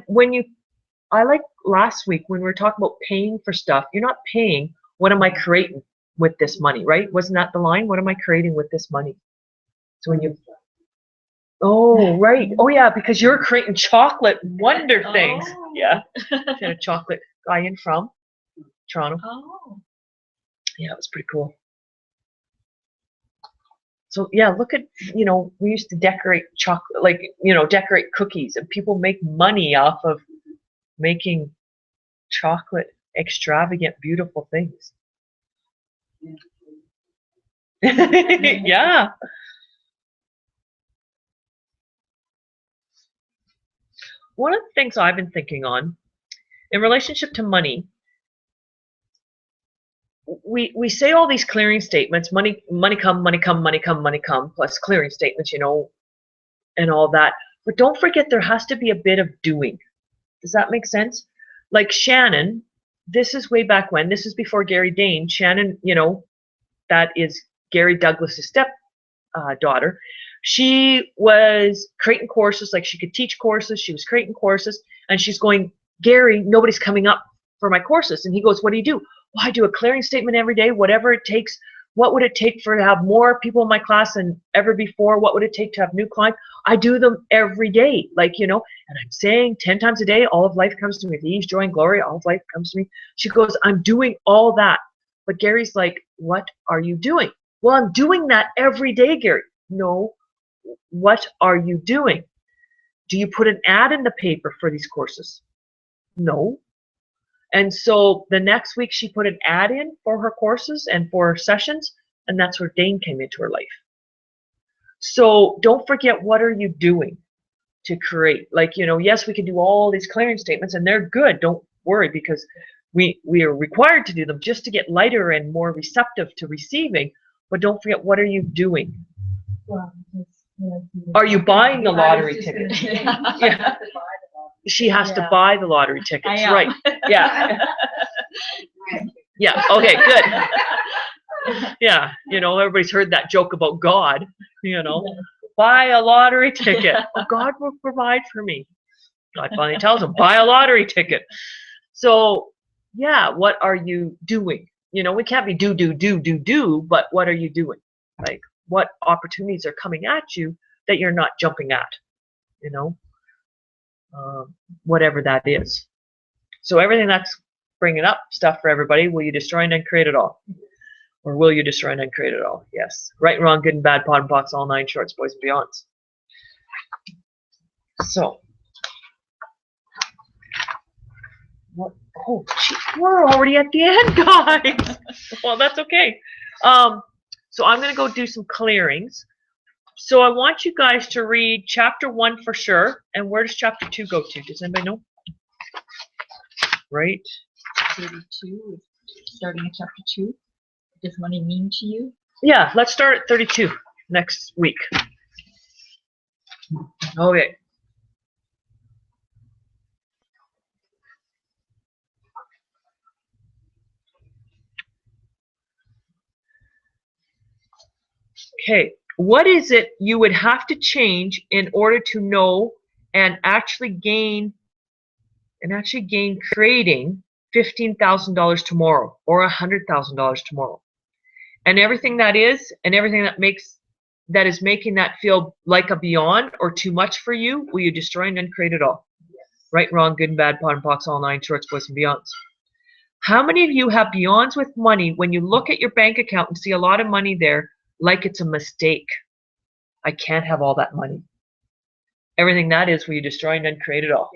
I like last week when we were talking about paying for stuff, you're not paying, what am I creating with this money, right? Wasn't that the line? What am I creating with this money? So when oh, right. Oh, yeah, because you're creating chocolate wonder things. Oh. Yeah. Had a chocolate guy in from Toronto. Oh. Yeah, it was pretty cool. So, yeah, look at, we used to decorate chocolate, like, decorate cookies, and people make money off of making chocolate extravagant, beautiful things. Yeah. One of the things I've been thinking on in relationship to money, we say all these clearing statements, money come, money come, money come, money come, plus clearing statements, and all that. But don't forget there has to be a bit of doing. Does that make sense? Like Shannon, this is way back when, this is before Gary Dane. Shannon, that is Gary Douglas's step daughter. She was creating courses, like she could teach courses, she was creating courses, and she's going, Gary, nobody's coming up for my courses. And he goes, what do you do? Well, I do a clearing statement every day, whatever it takes. What would it take to have more people in my class than ever before? What would it take to have new clients? I do them every day, and I'm saying 10 times a day, all of life comes to me. Ease, joy, and glory, all of life comes to me. She goes, I'm doing all that. But Gary's like, what are you doing? Well, I'm doing that every day, Gary. No, what are you doing? Do you put an ad in the paper for these courses? No. And so the next week she put an ad in for her courses and for sessions, and that's where Dane came into her life. So don't forget, what are you doing to create? Like, yes, we can do all these clearing statements, and they're good. Don't worry, because we are required to do them just to get lighter and more receptive to receiving. But don't forget, what are you doing? Well, Are you buying the lottery ticket? Yeah. She has to Yeah. buy the lottery tickets, I am. right? Yeah. Yeah. Okay. Good. Yeah. Everybody's heard that joke about God. Buy a lottery ticket. Oh, God will provide for me. God finally tells him, buy a lottery ticket. So, yeah, what are you doing? We can't be do, but what are you doing? Like, what opportunities are coming at you that you're not jumping at? Whatever that is. So everything that's bringing up stuff for everybody, will you destroy and uncreate it all? Or will you destroy and uncreate it all? Yes. Right, wrong, good and bad, pot and pots, all 9 shorts, boys and beyonds. So. Oh, geez, we're already at the end, guys. Well, that's okay. So I'm going to go do some clearings. So I want you guys to read chapter 1 for sure. And where does chapter 2 go to? Does anybody know? Right? 32, starting at chapter 2. What does money mean to you? Yeah, let's start at 32 next week. Okay. Okay, what is it you would have to change in order to know and actually gain creating $15,000 tomorrow or $100,000 tomorrow? And everything that is, and everything that is making that feel like a beyond or too much for you, will you destroy and uncreate it all? Yes. Right, wrong, good and bad, pot and pots, all 9 shorts, boys and beyonds. How many of you have beyonds with money when you look at your bank account and see a lot of money there, like it's a mistake? I can't have all that money. Everything that is, will you destroy and uncreate it all?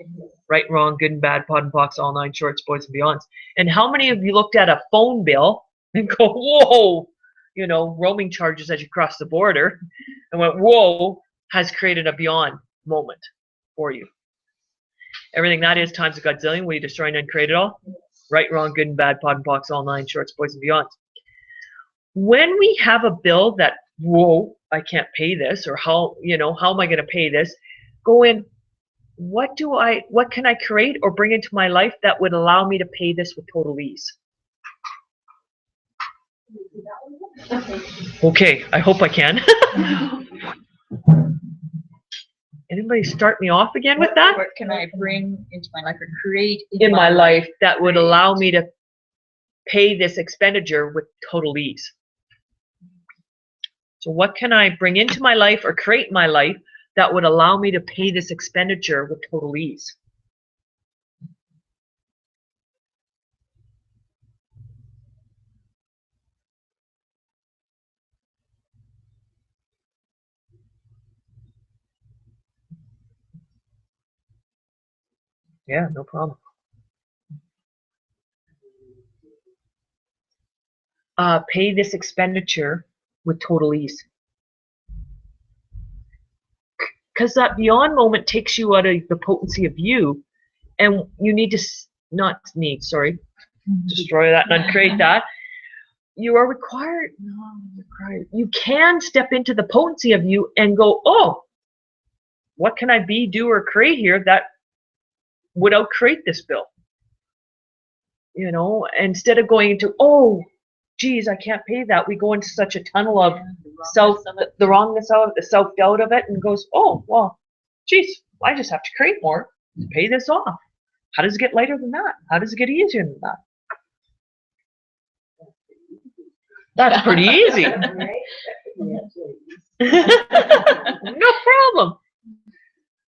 Right, wrong, good and bad, pot and pots, all 9 shorts, boys and beyonds. And how many of you looked at a phone bill and go, whoa, roaming charges as you cross the border, and went, whoa, has created a beyond moment for you? Everything that is times a godzillion, will you destroy and uncreate it all? Right, wrong, good and bad, pot and pots, all 9 shorts, boys and beyonds. When we have a bill that, whoa, I can't pay this, or how am I going to pay this? Go in, what can I create or bring into my life that would allow me to pay this with total ease? Okay, I hope I can. Anybody start me off again with that? What can I bring into my life or create In my life that would allow me to pay this expenditure with total ease. So what can I bring into my life or create in my life that would allow me to pay this expenditure with total ease? Yeah, no problem. Pay this expenditure with total ease. Because that beyond moment takes you out of the potency of you, and you need to, not need, sorry, destroy that and uncreate that. You are required, you can step into the potency of you and go, oh, what can I be, do, or create here that would outcreate this bill? You know, instead of going into, oh, geez, I can't pay that, we go into such a tunnel of the wrongness of it, the self-doubt of it, and goes, oh, well, geez, I just have to create more to pay this off. How does it get lighter than that? How does it get easier than that? That's pretty easy. No problem.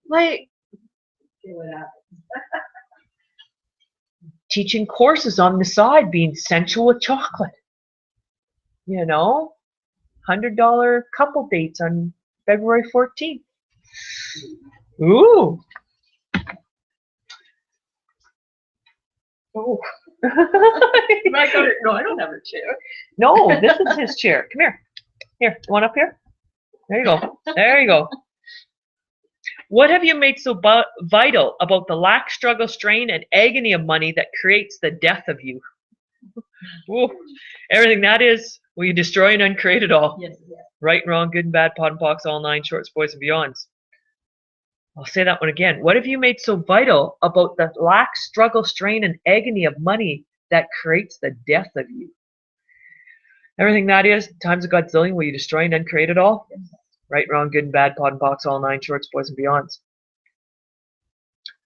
Like, teaching courses on the side, being sensual with chocolate. You know, $100 couple dates on February 14th. Ooh. Oh. No, I don't have a chair. No, this is his chair. Come here. Here, one up here. There you go. There you go. What have you made so vital about the lack, struggle, strain, and agony of money that creates the death of you? Ooh. Everything that is, will you destroy and uncreate it all? Yes. Right, wrong, good and bad, pot and pox, all nine, shorts, boys, and beyonds. I'll say that one again. What have you made so vital about the lack, struggle, strain, and agony of money that creates the death of you? Everything that is, times a godzillion, will you destroy and uncreate it all? Yes. Right, wrong, good and bad, pot and pox, all nine, shorts, boys, and beyonds.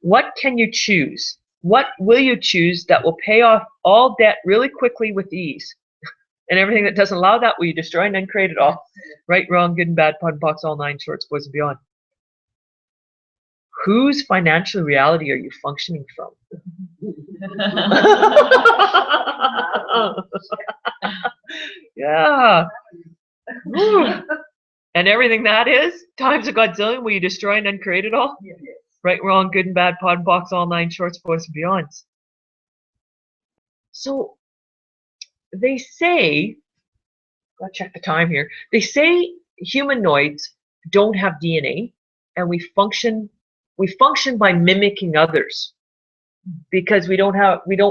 What can you choose? What will you choose that will pay off all debt really quickly with ease? And everything that doesn't allow that, will you destroy and uncreate it all? Right, wrong, good and bad, pot and pox, all nine, shorts, boys, and beyond. Whose financial reality are you functioning from? Yeah. Ooh. And everything that is, times a godzillion, will you destroy and uncreate it all? Yes. Right, wrong, good and bad, pot and pox, all nine, shorts, boys, and beyonds. So they say, I'll check the time here. They say humanoids don't have DNA, and we function by mimicking others because we don't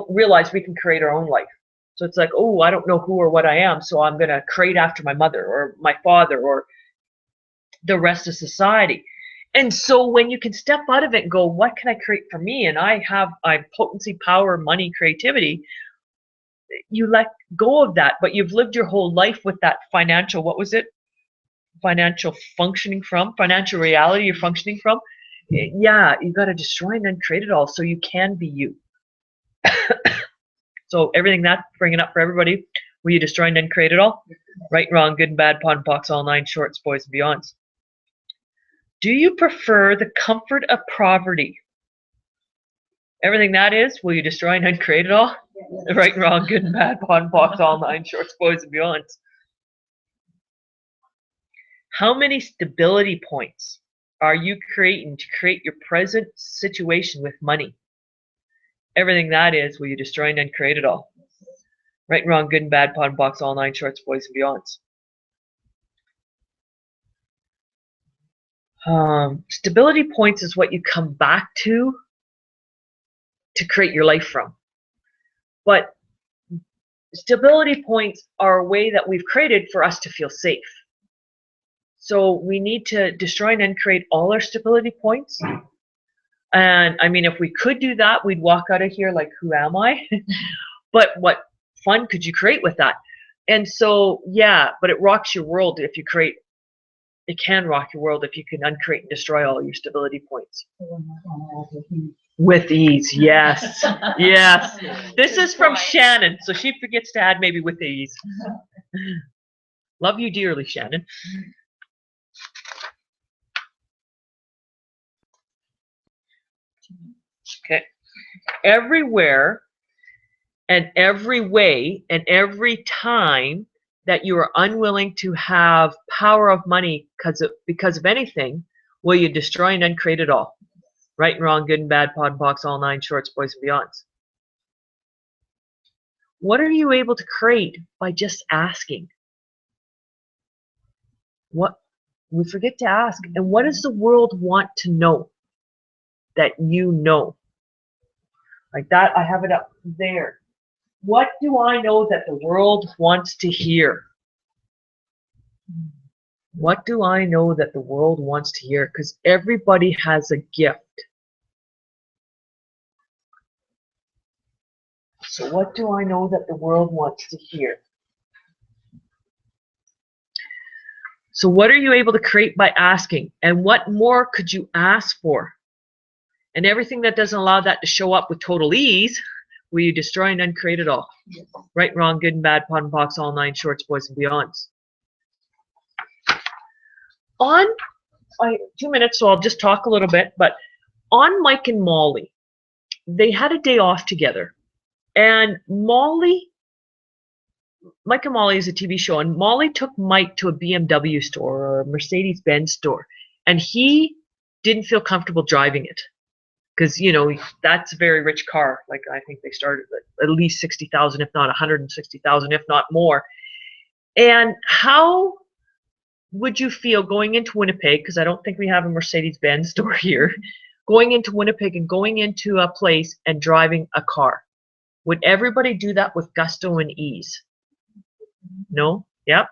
realize we can create our own life. So it's like, oh, I don't know who or what I am, so I'm gonna create after my mother or my father or the rest of society. And so when you can step out of it and go, what can I create for me? And I have potency, power, money, creativity. You let go of that, but you've lived your whole life with that financial, what was it? Financial functioning from, financial reality you're functioning from. Yeah, you got to destroy and then create it all so you can be you. So everything that's bringing up for everybody, will you destroy and then create it all? Right, wrong, good and bad, pot and pox, all nine, shorts, boys, and beyonds. Do you prefer the comfort of poverty? Everything that is, will you destroy and uncreate it all? Yes. Right and wrong, good and bad, pot and pox, all nine, shorts, boys, and beyonds. How many stability points are you creating to create your present situation with money? Everything that is, will you destroy and uncreate it all? Right and wrong, good and bad, pot and pox, all nine, shorts, boys, and beyonds. Stability points is what you come back to create your life from. But stability points are a way that we've created for us to feel safe. So we need to destroy and uncreate all our stability points. And I mean, if we could do that, we'd walk out of here like, who am I? But what fun could you create with that? And so, yeah, but it rocks your world if you create, it can rock your world if you can uncreate and destroy all your stability points. With ease, yes. Yes. This is from Shannon, so she forgets to add maybe with ease. Love you dearly, Shannon. Okay. Everywhere and every way and every time that you are unwilling to have power of money because of anything, will you destroy and uncreate it all? Right and wrong, good and bad, pod and pox, all nine shorts, boys and beyonds. What are you able to create by just asking? What we forget to ask. And what does the world want to know that you know? Like that, I have it up there. What do I know that the world wants to hear? What do I know that the world wants to hear? Because everybody has a gift. So what do I know that the world wants to hear? So what are you able to create by asking? And what more could you ask for? And everything that doesn't allow that to show up with total ease, will you destroy and uncreate it all? Yes. Right, wrong, good and bad, pod and pox, all nine shorts, boys and beyonds. On 2 minutes, so I'll just talk a little bit, but on Mike and Molly, they had a day off together. And Mike and Molly is a TV show, and Molly took Mike to a BMW store or a Mercedes-Benz store, and he didn't feel comfortable driving it. Because, you know, that's a very rich car. Like, I think they started at least 60,000, if not 160,000, if not more. And how would you feel going into Winnipeg, because I don't think we have a Mercedes-Benz store here, going into Winnipeg and going into a place and driving a car? Would everybody do that with gusto and ease? No? Yep.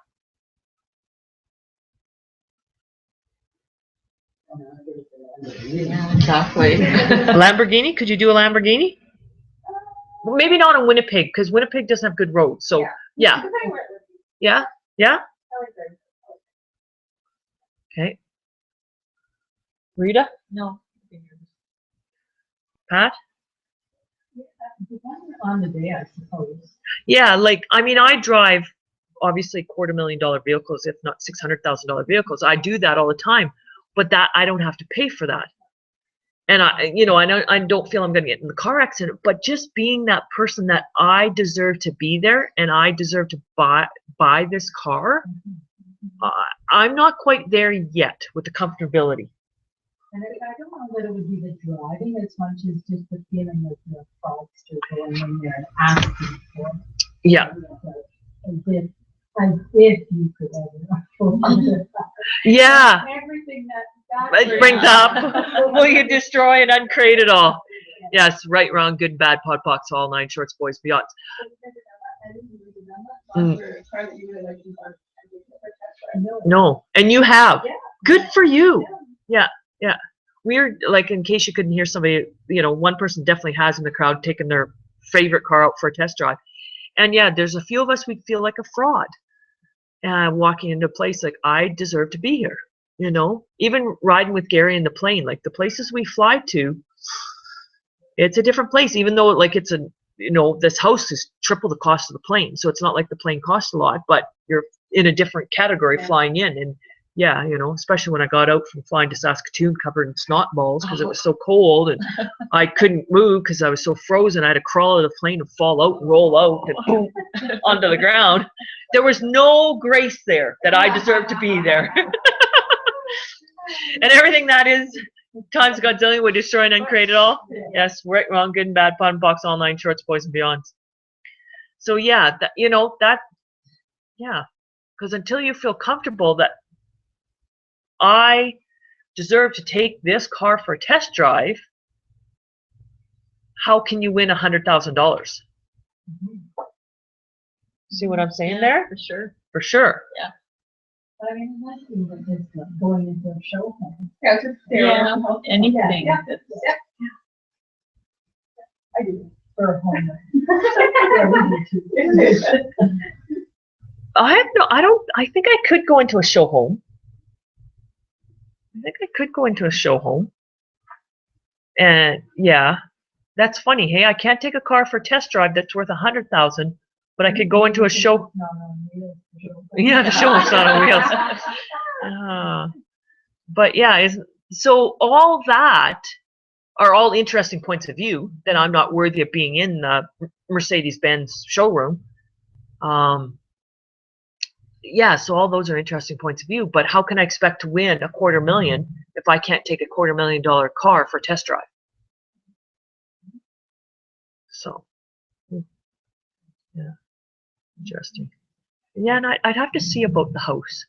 Yeah, exactly. Lamborghini? Could you do a Lamborghini? Well, maybe not in Winnipeg, because Winnipeg doesn't have good roads. So, yeah. Yeah? Yeah? Okay. Rita? No. Pat? Depending on the day, I suppose. Yeah, like, I mean, I drive obviously $250,000 vehicles, if not $600,000 vehicles. I do that all the time, but that I don't have to pay for that. And I don't feel I'm going to get in the car accident, but just being that person that I deserve to be there and I deserve to buy this car, I'm not quite there yet with the comfortability. And I don't know that it would be the driving as much as just the feeling of the fraudster going in there and asking for it. Yeah. As if you could ever afford it. Yeah. Everything that It brings up, will you destroy and uncreate it all? Yes, right, wrong, good, bad, pod, pox, all nine shorts, boys, beyonds. No, and you have. Good for you. Yeah, yeah. We're like, in case you couldn't hear somebody, one person definitely has in the crowd taken their favorite car out for a test drive. And yeah, there's a few of us, we'd feel like a fraud. Walking into a place like, I deserve to be here. Even riding with Gary in the plane, like the places we fly to, it's a different place, even though like it's this house is triple the cost of the plane. So it's not like the plane costs a lot, but you're in a different category flying in. And yeah, especially when I got out from flying to Saskatoon covered in snot balls because it was so cold and I couldn't move because I was so frozen. I had to crawl out of the plane and fall out and roll out and boom, onto the ground. There was no grace there that I deserved to be there. And everything that is times Godzillion would destroy and uncreate it all. Yes, right, wrong, good and bad, pod and pox, all nine shorts, boys and beyonds. So yeah, because until you feel comfortable that I deserve to take this car for a test drive, how can you win $100,000? See what I'm saying there? For sure. For sure. Yeah. But I mean, that's even just like going into a show home. Yeah, anything. Yeah. I do. For a home. Yeah, we do too. I think I could go into a show home. And yeah, that's funny. Hey, I can't take a car for a test drive that's worth 100,000, but I could go into a show. Not on wheels, Yeah, the show home's not on wheels. But yeah, so all that are all interesting points of view that I'm not worthy of being in the Mercedes-Benz showroom. Yeah, so all those are interesting points of view, but how can I expect to win $250,000 if I can't take a $250,000 car for a test drive? So, yeah, interesting. Yeah, and I'd have to see about the house.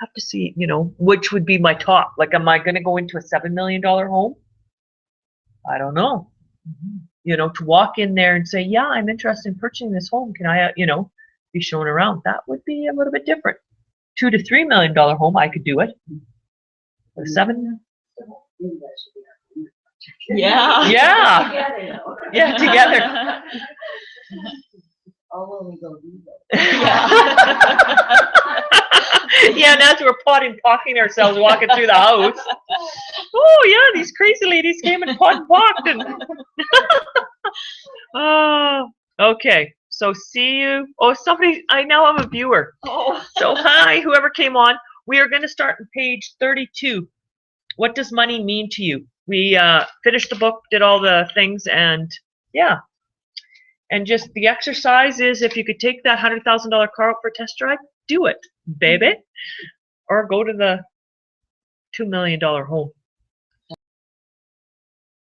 Have to see, which would be my top. Like, am I going to go into a $7 million home? I don't know. To walk in there and say, yeah, I'm interested in purchasing this home. Can I, be shown around? That would be a little bit different. $2 to $3 million home, I could do it. But a $7? Yeah. Yeah. Yeah, together. Oh, when we go do Yeah, and as we're pocking ourselves walking through the house. Oh yeah, these crazy ladies came and walked and okay. So see you. Oh, I now have a viewer. Oh. So hi, whoever came on. We are going to start on page 32. What does money mean to you? We finished the book, did all the things, and yeah. And just the exercise is, if you could take that $100,000 car out for a test drive, do it, baby. Or go to the $2 million home.